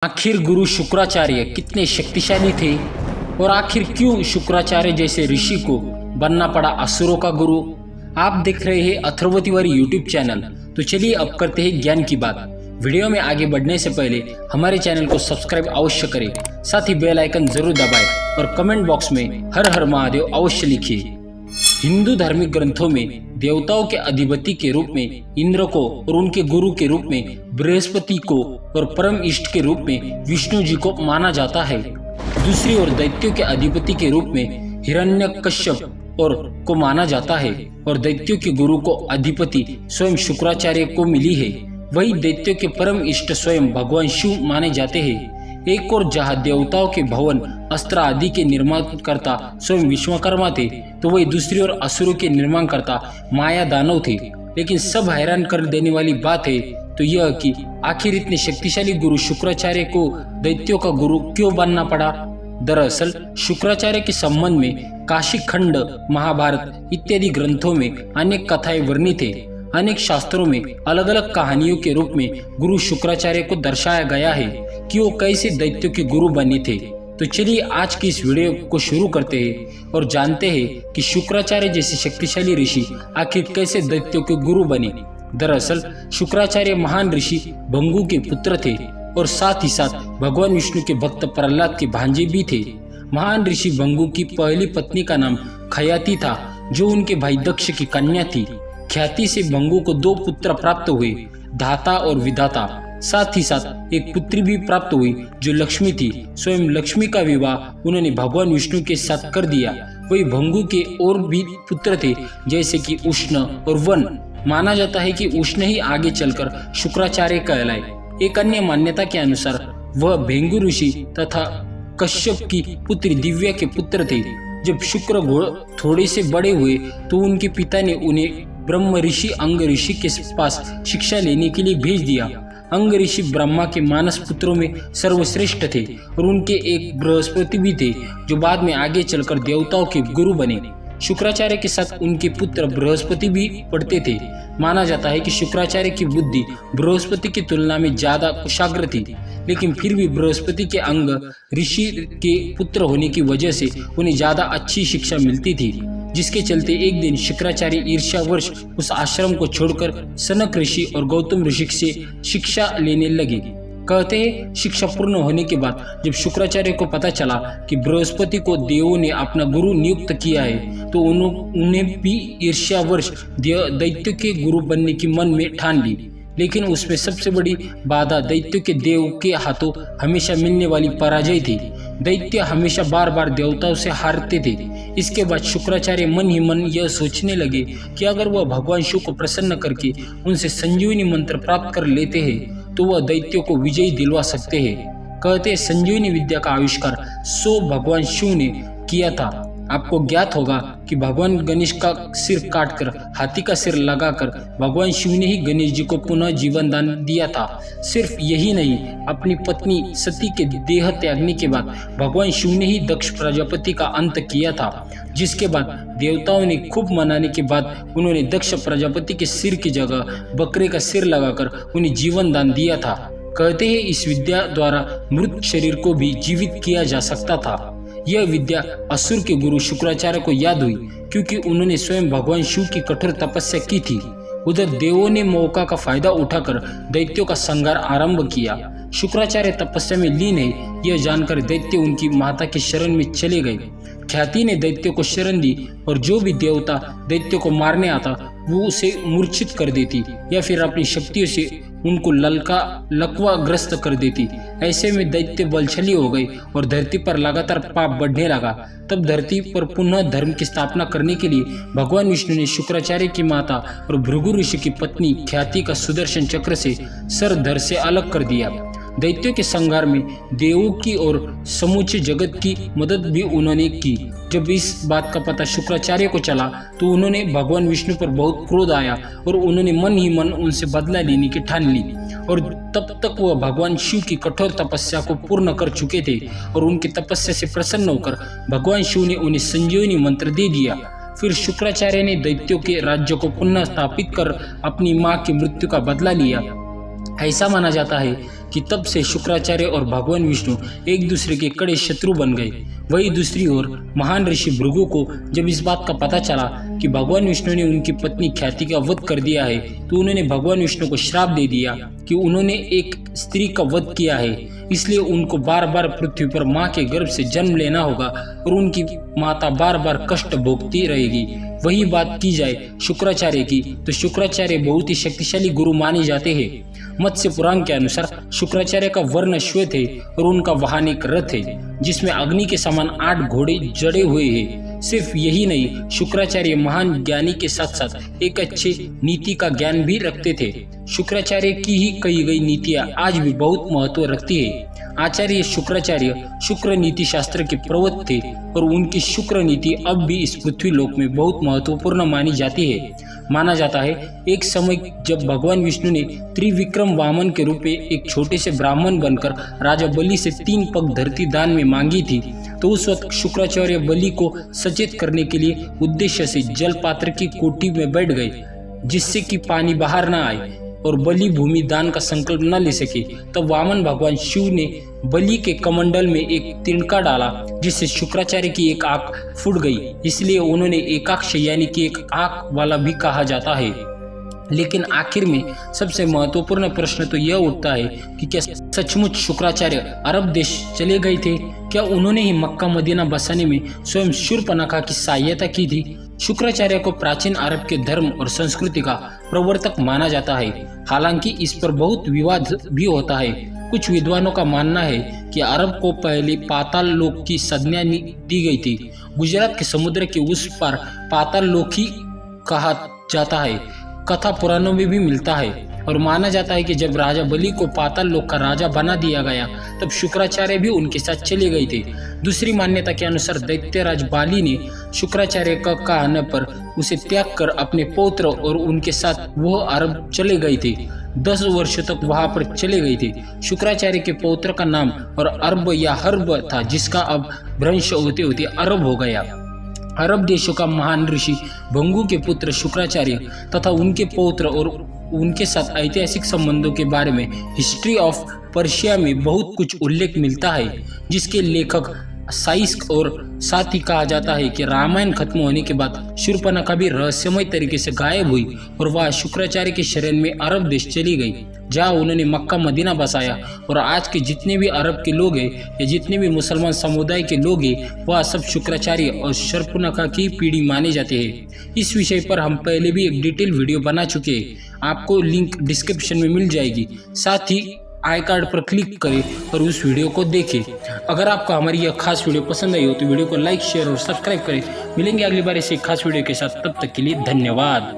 आखिर गुरु शुक्राचार्य कितने शक्तिशाली थे और आखिर क्यों शुक्राचार्य जैसे ऋषि को बनना पड़ा असुरों का गुरु। आप देख रहे हैं अथर्वतिवारी यूट्यूब चैनल। तो चलिए अब करते हैं ज्ञान की बात। वीडियो में आगे बढ़ने से पहले हमारे चैनल को सब्सक्राइब अवश्य करें, साथ ही बेल आइकन जरूर दबाएं और कमेंट बॉक्स में हर हर महादेव अवश्य लिखिए। हिंदू धार्मिक ग्रंथों में देवताओं के अधिपति के रूप में इंद्र को और उनके गुरु के रूप में बृहस्पति को और परम इष्ट के रूप में विष्णु जी को माना जाता है। दूसरी ओर दैत्यों के अधिपति के रूप में हिरण्यकश्यप और को माना जाता है और दैत्यों के गुरु को अधिपति स्वयं शुक्राचार्य को मिली है। वही दैत्यों के परम इष्ट स्वयं भगवान शिव माने जाते हैं। एक और जहाँ देवताओं के भवन अस्त्र आदि के निर्माण करता स्वयं विश्वकर्मा थे, तो वही दूसरी ओर असुरों के निर्माण करता माया दानव थे। लेकिन सब हैरान कर देने वाली बात है तो यह कि आखिर इतने शक्तिशाली गुरु शुक्राचार्य को दैत्यों का गुरु क्यों बनना पड़ा। दरअसल शुक्राचार्य के संबंध में काशी खंड, महाभारत इत्यादि ग्रंथों में अनेक कथाएं वर्णित है। अनेक शास्त्रों में अलग अलग कहानियों के रूप में गुरु शुक्राचार्य को दर्शाया गया है कि वो कैसे दैत्यों के गुरु बने थे। तो चलिए आज की इस वीडियो को शुरू करते हैं और जानते हैं कि शुक्राचार्य जैसे शक्तिशाली ऋषि आखिर कैसे दैत्यों के गुरु बने। दरअसल शुक्राचार्य महान ऋषि भंगु के पुत्र थे और साथ ही साथ भगवान विष्णु के भक्त प्रहलाद के भांजे भी थे। महान ऋषि भंगु की पहली पत्नी का नाम खयाति था, जो उनके भाई दक्ष की कन्या थी। ख्याति से भंगु को 2 पुत्र प्राप्त हुए, धाता और विधाता। साथ ही साथ एक पुत्री भी प्राप्त हुई जो लक्ष्मी थी। स्वयं लक्ष्मी का विवाह उन्होंने भगवान विष्णु के साथ कर दिया। वही भंगु के और भी पुत्र थे, जैसे कि उष्ण और वन। माना जाता है कि उष्ण ही आगे चलकर शुक्राचार्य कहलाए। एक अन्य मान्यता के अनुसार वह भेंगु ऋषि तथा कश्यप की पुत्री दिव्या के पुत्र थे। जब शुक्र थोड़े से बड़े हुए तो उनके पिता ने उन्हें ब्रह्म ऋषि अंग ऋषि के पास शिक्षा लेने के लिए भेज दिया। अंग ऋषि ब्रह्मा के मानस पुत्रों में सर्वश्रेष्ठ थे और उनके एक बृहस्पति भी थे, जो बाद में आगे चलकर देवताओं के गुरु बने। शुक्राचार्य के साथ उनके पुत्र बृहस्पति भी पढ़ते थे। माना जाता है कि शुक्राचार्य की बुद्धि बृहस्पति की तुलना में ज्यादा कुशाग्र थी, लेकिन फिर भी बृहस्पति के अंग ऋषि के पुत्र होने की वजह से उन्हें ज्यादा अच्छी शिक्षा मिलती थी, जिसके चलते एक दिन शुक्राचार्य ईर्ष्यावश उस आश्रम को छोड़कर सनक ऋषि और गौतम ऋषि से शिक्षा लेने लगे। कहते हैं शिक्षा पूर्ण होने के बाद जब शुक्राचार्य को पता चला कि बृहस्पति को देवों ने अपना गुरु नियुक्त किया है, तो उन्हें भी ईर्ष्यावश दैत्य के गुरु बनने की मन में ठान ली। लेकिन उसमें सबसे बड़ी बाधा दैत्यों के देव के हाथों हमेशा मिलने वाली पराजय थी। दैत्य हमेशा बार बार देवताओं से हारते थे। इसके बाद शुक्राचार्य मन ही मन यह सोचने लगे कि अगर वह भगवान शिव को प्रसन्न करके उनसे संजीवनी मंत्र प्राप्त कर लेते हैं तो वह दैत्यों को विजयी दिलवा सकते हैं। कहते हैं संजीवनी विद्या का आविष्कार भगवान शिव ने किया था। आपको ज्ञात होगा कि भगवान गणेश का सिर काटकर हाथी का सिर लगाकर भगवान शिव ने ही गणेश जी को पुनः जीवन दान दिया था। सिर्फ यही नहीं, अपनी पत्नी सती के देह त्यागने के बाद भगवान शिव ने ही दक्ष प्रजापति का अंत किया था, जिसके बाद देवताओं ने खूब मनाने के बाद उन्होंने दक्ष प्रजापति के सिर की जगह बकरे का सिर लगाकर उन्हें जीवन दान दिया था। कहते हैं इस विद्या द्वारा मृत शरीर को भी जीवित किया जा सकता था। यह विद्या असुर के गुरु शुक्राचार्य को याद हुई, क्योंकि उन्होंने स्वयं भगवान शिव की कठोर तपस्या की थी। उधर देवों ने मौका का फायदा उठाकर दैत्यों का संहार आरंभ किया। शुक्राचार्य तपस्या में लीन है, यह जानकर दैत्य उनकी माता की शरण में चले गए। ख्याति ने दैत्यों को शरण दी और जो भी देवता दैत्यों को मारने आता वो उसे मूर्छित कर देती या फिर अपनी शक्तियों से उनको लकवाग्रस्त कर देती। ऐसे में दैत्य बलशाली हो गए और धरती पर लगातार पाप बढ़ने लगा। तब धरती पर पुनः धर्म की स्थापना करने के लिए भगवान विष्णु ने शुक्राचार्य की माता और भृगु ऋषि की पत्नी ख्याति का सुदर्शन चक्र से सर धड़ से अलग कर दिया। दैत्यों के संहार में देवों की और समूचे जगत की मदद भी उन्होंने की। जब इस बात का पता शुक्राचार्य को चला तो उन्होंने भगवान विष्णु पर बहुत क्रोध आया और उन्होंने मन ही मन उनसे बदला लेने की ठान ली। और तब तक वह भगवान शिव की कठोर तपस्या को पूर्ण कर चुके थे और उनकी तपस्या से प्रसन्न होकर भगवान शिव ने उन्हें संजीवनी मंत्र दे दिया। फिर शुक्राचार्य ने दैत्यों के राज्य को पुनः स्थापित कर अपनी मां की मृत्यु का बदला लिया। ऐसा माना जाता है कि तब से शुक्राचार्य और भगवान विष्णु एक दूसरे के कड़े शत्रु बन गए। वहीं दूसरी ओर महान ऋषि भृगु को जब इस बात का पता चला कि भगवान विष्णु ने उनकी पत्नी ख्याति का वध कर दिया है, तो उन्होंने भगवान विष्णु को श्राप दे दिया कि उन्होंने एक स्त्री का वध किया है, इसलिए उनको बार बार पृथ्वी पर माँ के गर्भ से जन्म लेना होगा और उनकी माता बार बार कष्ट भोगती रहेगी। वही बात की जाए शुक्राचार्य की, तो शुक्राचार्य बहुत ही शक्तिशाली गुरु माने जाते हैं। मत्स्य पुराण के अनुसार शुक्राचार्य का वर्ण श्वेत है और उनका वाहन एक रथ है जिसमें अग्नि के समान 8 घोड़े जड़े हुए हैं। सिर्फ यही नहीं, शुक्राचार्य महान ज्ञानी के साथ साथ एक अच्छे नीति का ज्ञान भी रखते थे। शुक्राचार्य की ही कही गई नीतियां आज भी बहुत महत्व रखती है। आचार्य शुक्राचार्य शुक्र नीति शास्त्र के प्रवर्तक थे और उनकी शुक्र नीति अब भी इस पृथ्वी लोक में बहुत महत्वपूर्ण मानी जाती है। माना जाता है एक समय जब भगवान विष्णु ने त्रिविक्रम वामन के रूप में एक छोटे से ब्राह्मण बनकर राजा बलि से 3 पग धरती दान में मांगी थी, तो उस वक्त शुक्राचार्य बलि को सचेत करने के लिए उद्देश्य से जल पात्र की कोठी में बैठ गए, जिससे कि पानी बाहर न आए और बलि भूमि दान का संकल्प न ले सके। तब वामन भगवान शिव ने बलि के कमंडल में एक तिनका डाला, जिससे शुक्राचार्य की एक आंख फूट गई, इसलिए उन्होंने एकाक्ष यानी कि एक आंख वाला भी कहा जाता है। लेकिन आखिर में सबसे महत्वपूर्ण प्रश्न तो यह उठता है कि क्या सचमुच शुक्राचार्य अरब देश चले गए थे? क्या उन्होंने ही मक्का मदीना बसाने में स्वयं शूर्पणखा की सहायता की थी? शुक्राचार्य को प्राचीन अरब के धर्म और संस्कृति का प्रवर्तक माना जाता है। हालांकि इस पर बहुत विवाद भी होता है। कुछ विद्वानों का मानना है कि अरब को पहले पाताल लोक की संज्ञा दी गई थी। गुजरात के समुद्र के उस पार पाताल लोक ही कहा जाता है, कथा पुराणों में भी मिलता है। और माना जाता है कि जब राजा बलि को पाताल लोक का राजा बना दिया गया, तब शुक्राचार्य भी उनके साथ चले गए थे। दूसरी मान्यता के अनुसार दैत्यराज बाली ने शुक्राचार्य का कहने पर उसे त्याग कर अपने पौत्र और उनके साथ वह अरब चले गए थे। 10 वर्ष तक वहां पर चले गए थे। शुक्राचार्य के पौत्र का नाम और अरब या हर्ब था, जिसका अब भ्रंश होते होते अरब हो गया। अरब देशों का महान ऋषि भंगु के पुत्र शुक्राचार्य तथा उनके पौत्र और उनके साथ ऐतिहासिक संबंधों के बारे में हिस्ट्री ऑफ पर्शिया में बहुत कुछ उल्लेख मिलता है, जिसके लेखक साइस्क और साथ ही कहा जाता है कि रामायण खत्म होने के बाद शूर्पणखा भी रहस्यमय तरीके से गायब हुई और वह शुक्राचार्य के शरण में अरब देश चली गई, जहां उन्होंने मक्का मदीना बसाया। और आज के जितने भी अरब के लोग हैं या जितने भी मुसलमान समुदाय के लोग हैं, वह सब शुक्राचार्य और शूर्पणखा की पीढ़ी माने जाते हैं। इस विषय पर हम पहले भी एक डिटेल वीडियो बना चुके हैं, आपको लिंक डिस्क्रिप्शन में मिल जाएगी। साथ ही आई कार्ड पर क्लिक करें और उस वीडियो को देखें। अगर आपको हमारी यह खास वीडियो पसंद आई हो तो वीडियो को लाइक, शेयर और सब्सक्राइब करें। मिलेंगे अगली बार ऐसे खास वीडियो के साथ, तब तक के लिए धन्यवाद।